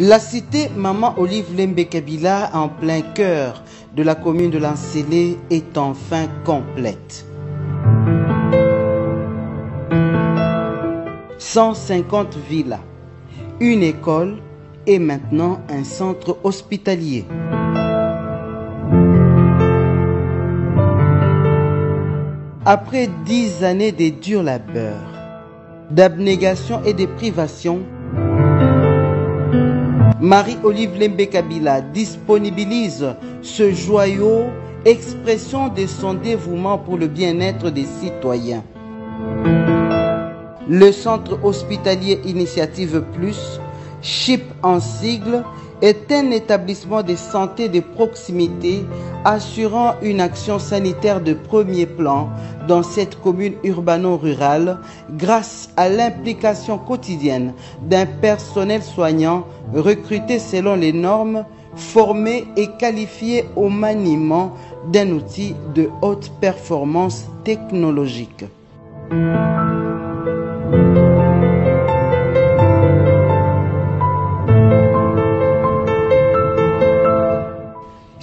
La cité Maman Olive Lembe Kabila, en plein cœur de la commune de Lansele, est enfin complète. 150 villas, une école et maintenant un centre hospitalier. Après 10 années de dur labeur, d'abnégation et de privation, Marie-Olive Lembe Kabila disponibilise ce joyau, expression de son dévouement pour le bien-être des citoyens. Le Centre Hospitalier Initiative Plus, CHIP en sigle, est un établissement de santé de proximité assurant une action sanitaire de premier plan dans cette commune urbano-rurale grâce à l'implication quotidienne d'un personnel soignant recruté selon les normes, formé et qualifié au maniement d'un outil de haute performance technologique.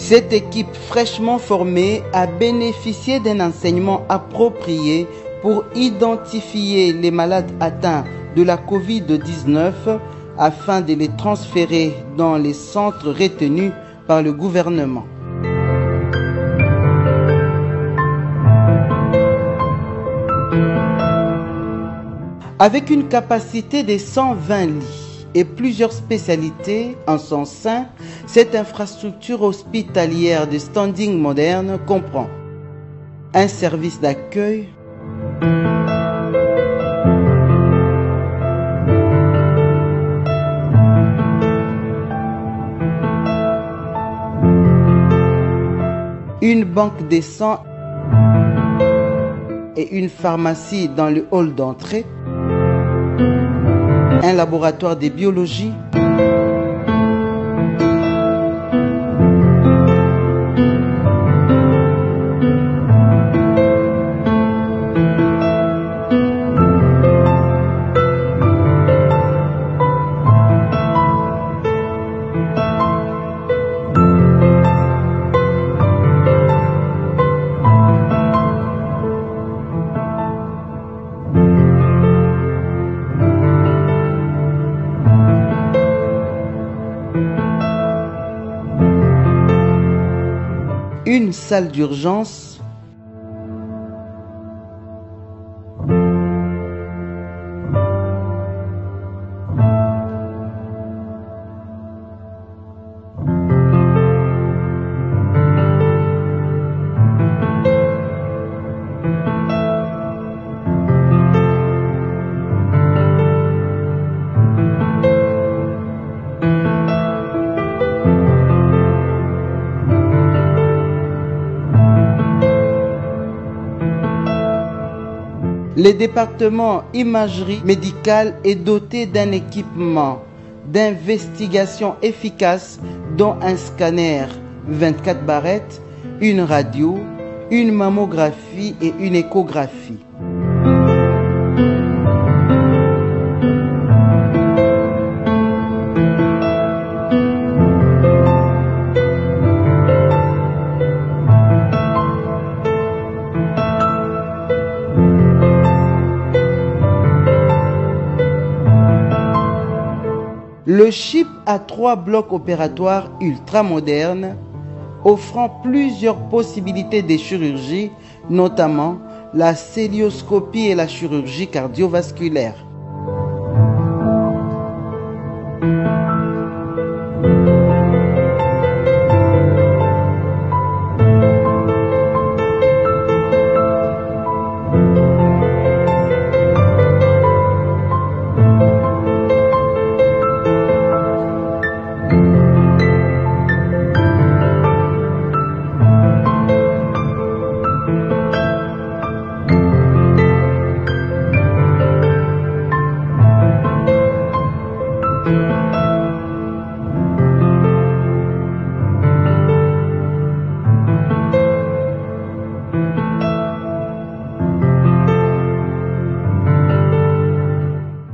Cette équipe fraîchement formée a bénéficié d'un enseignement approprié pour identifier les malades atteints de la COVID-19 afin de les transférer dans les centres retenus par le gouvernement. Avec une capacité de 120 lits et plusieurs spécialités en son sein, cette infrastructure hospitalière de standing moderne comprend un service d'accueil, une banque de sang et une pharmacie dans le hall d'entrée, un laboratoire de biologie, une salle d'urgence, le département imagerie médicale est doté d'un équipement d'investigation efficace dont un scanner 24 barrettes, une radio, une mammographie et une échographie. Le CHIP a 3 blocs opératoires ultramodernes offrant plusieurs possibilités de chirurgie, notamment la cœlioscopie et la chirurgie cardiovasculaire.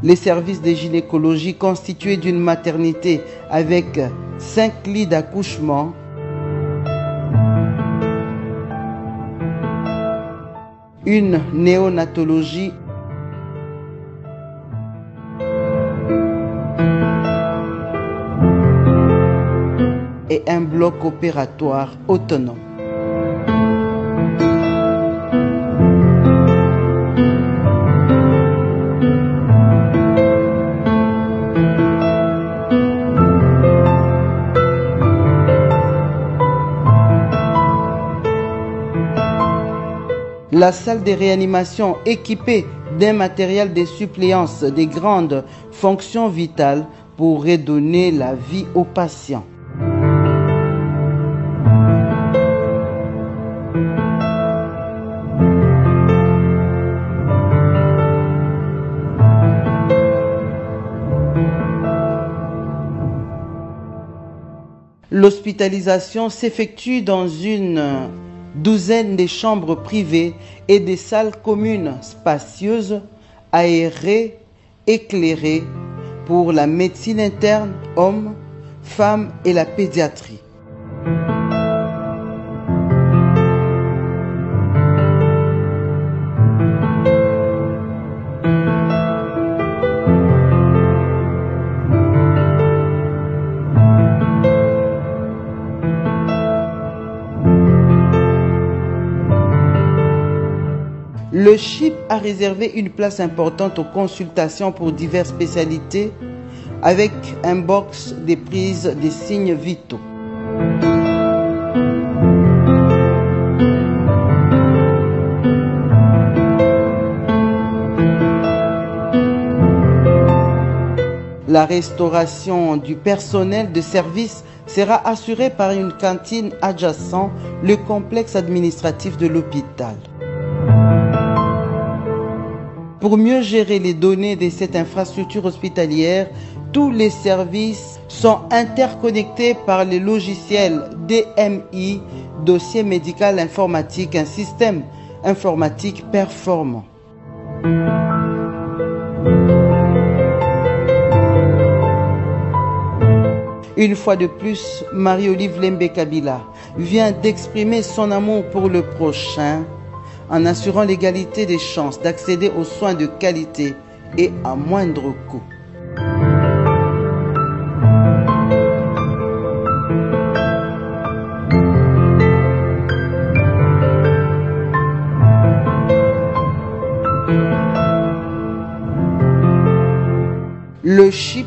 Les services de gynécologie constitués d'une maternité avec 5 lits d'accouchement, une néonatologie et un bloc opératoire autonome. La salle de réanimation équipée d'un matériel de suppléance des grandes fonctions vitales pour redonner la vie aux patients. L'hospitalisation s'effectue dans une douzaine de chambres privées et des salles communes spacieuses, aérées, éclairées pour la médecine interne, hommes, femmes et la pédiatrie. Le CHIP a réservé une place importante aux consultations pour diverses spécialités avec un box de prise des signes vitaux. La restauration du personnel de service sera assurée par une cantine adjacente le complexe administratif de l'hôpital. Pour mieux gérer les données de cette infrastructure hospitalière, tous les services sont interconnectés par le logiciel DMI, dossier médical informatique, un système informatique performant. Une fois de plus, Marie-Olive Lembe Kabila vient d'exprimer son amour pour le prochain en assurant l'égalité des chances d'accéder aux soins de qualité et à moindre coût. Le CHIP,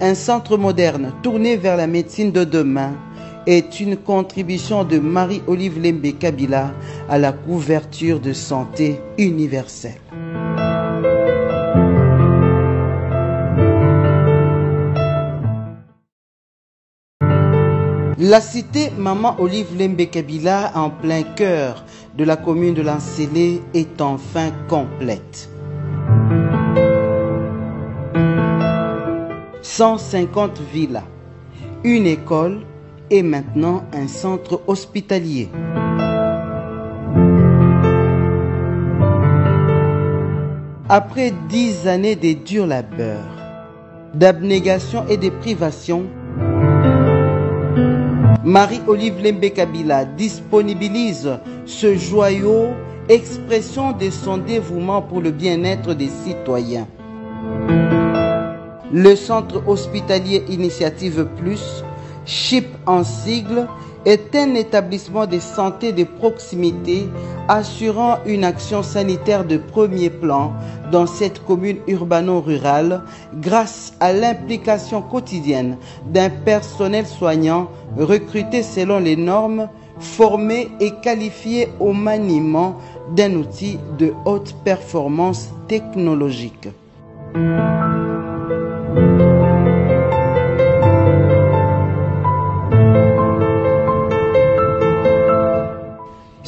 un centre moderne tourné vers la médecine de demain, est une contribution de Marie-Olive Lembe Kabila à la couverture de santé universelle. La cité Maman Olive Lembe Kabila, en plein cœur de la commune de Lansele, est enfin complète. 150 villas, une école et maintenant un centre hospitalier. Après 10 années de dur labeur, d'abnégation et de privation, Marie-Olive Lembe Kabila disponibilise ce joyau, expression de son dévouement pour le bien-être des citoyens. Le centre hospitalier Initiative Plus, CHIP en sigle, est un établissement de santé de proximité assurant une action sanitaire de premier plan dans cette commune urbano-rurale grâce à l'implication quotidienne d'un personnel soignant recruté selon les normes, formé et qualifié au maniement d'un outil de haute performance technologique.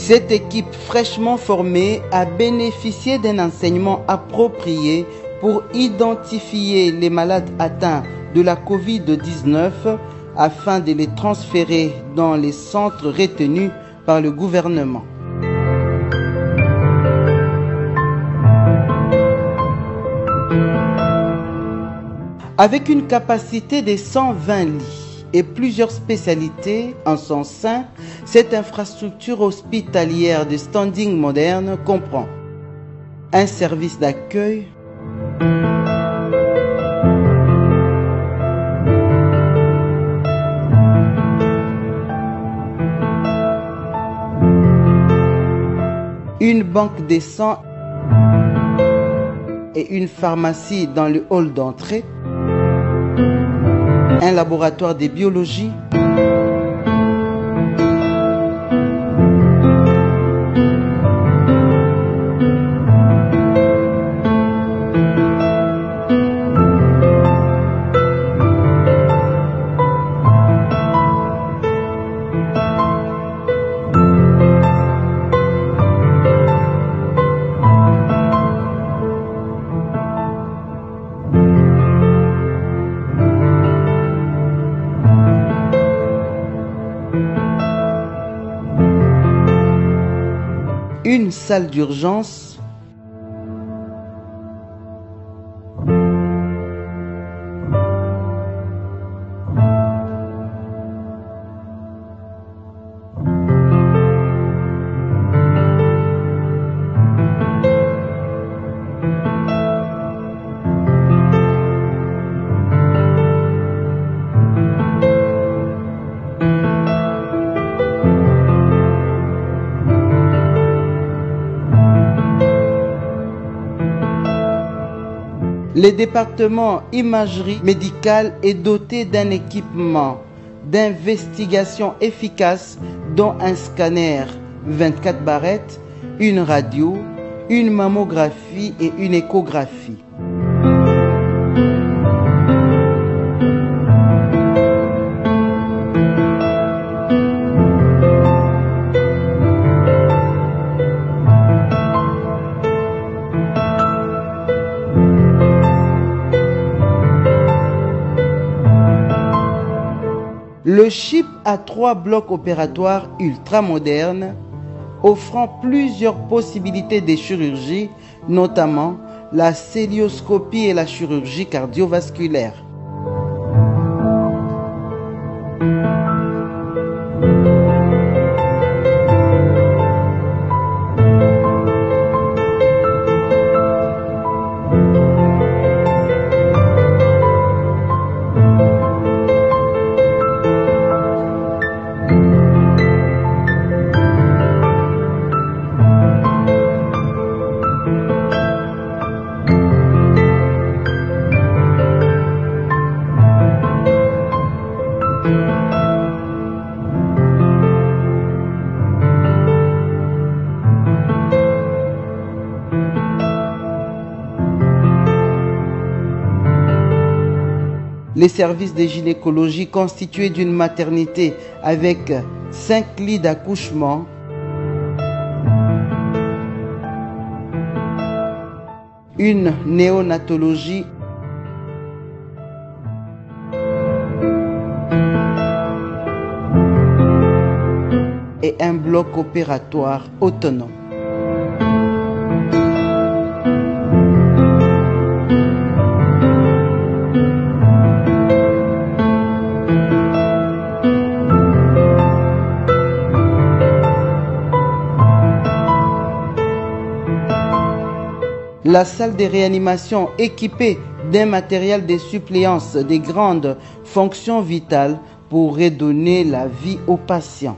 Cette équipe fraîchement formée a bénéficié d'un enseignement approprié pour identifier les malades atteints de la COVID-19 afin de les transférer dans les centres retenus par le gouvernement. Avec une capacité de 120 lits et plusieurs spécialités en son sein, cette infrastructure hospitalière de standing moderne comprend un service d'accueil, une banque de sang et une pharmacie dans le hall d'entrée, un laboratoire de biologie, une salle d'urgence, le département imagerie médicale est doté d'un équipement d'investigation efficace dont un scanner 24 barrettes, une radio, une mammographie et une échographie. Le CHIP a 3 blocs opératoires ultramodernes offrant plusieurs possibilités de chirurgie, notamment la cœlioscopie et la chirurgie cardiovasculaire. Les services de gynécologie constitués d'une maternité avec 5 lits d'accouchement, une néonatologie, et un bloc opératoire autonome. La salle de réanimation équipée d'un matériel de suppléance des grandes fonctions vitales pour redonner la vie aux patients.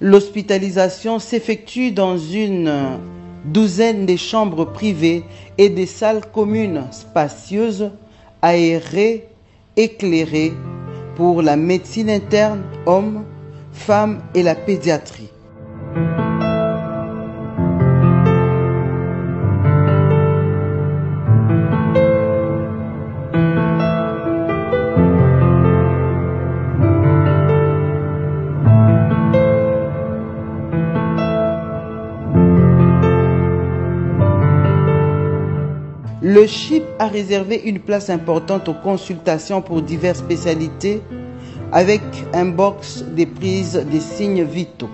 L'hospitalisation s'effectue dans une douzaine de chambres privées et des salles communes spacieuses, aérées, éclairées pour la médecine interne, hommes, femmes et la pédiatrie. Le CHIP a réservé une place importante aux consultations pour diverses spécialités avec un box des prises des signes vitaux.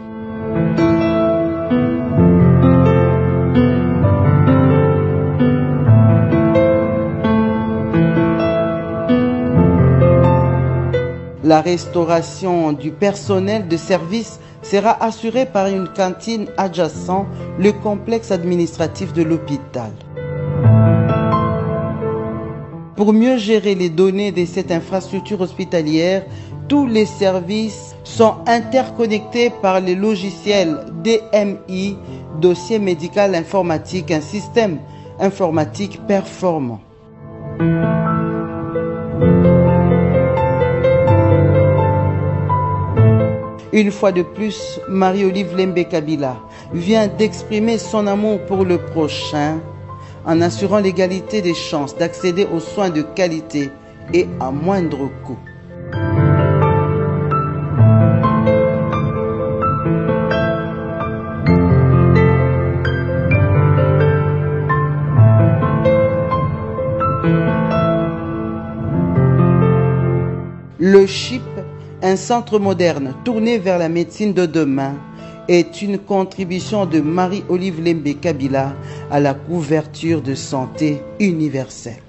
La restauration du personnel de service sera assurée par une cantine adjacente le complexe administratif de l'hôpital. Pour mieux gérer les données de cette infrastructure hospitalière, tous les services sont interconnectés par le logiciel DMI, Dossier médical informatique, un système informatique performant. Une fois de plus, Marie-Olive Lembe Kabila vient d'exprimer son amour pour le prochain en assurant l'égalité des chances d'accéder aux soins de qualité et à moindre coût. Le CHIP, un centre moderne tourné vers la médecine de demain, est une contribution de Marie-Olive Lembe Kabila à la couverture de santé universelle.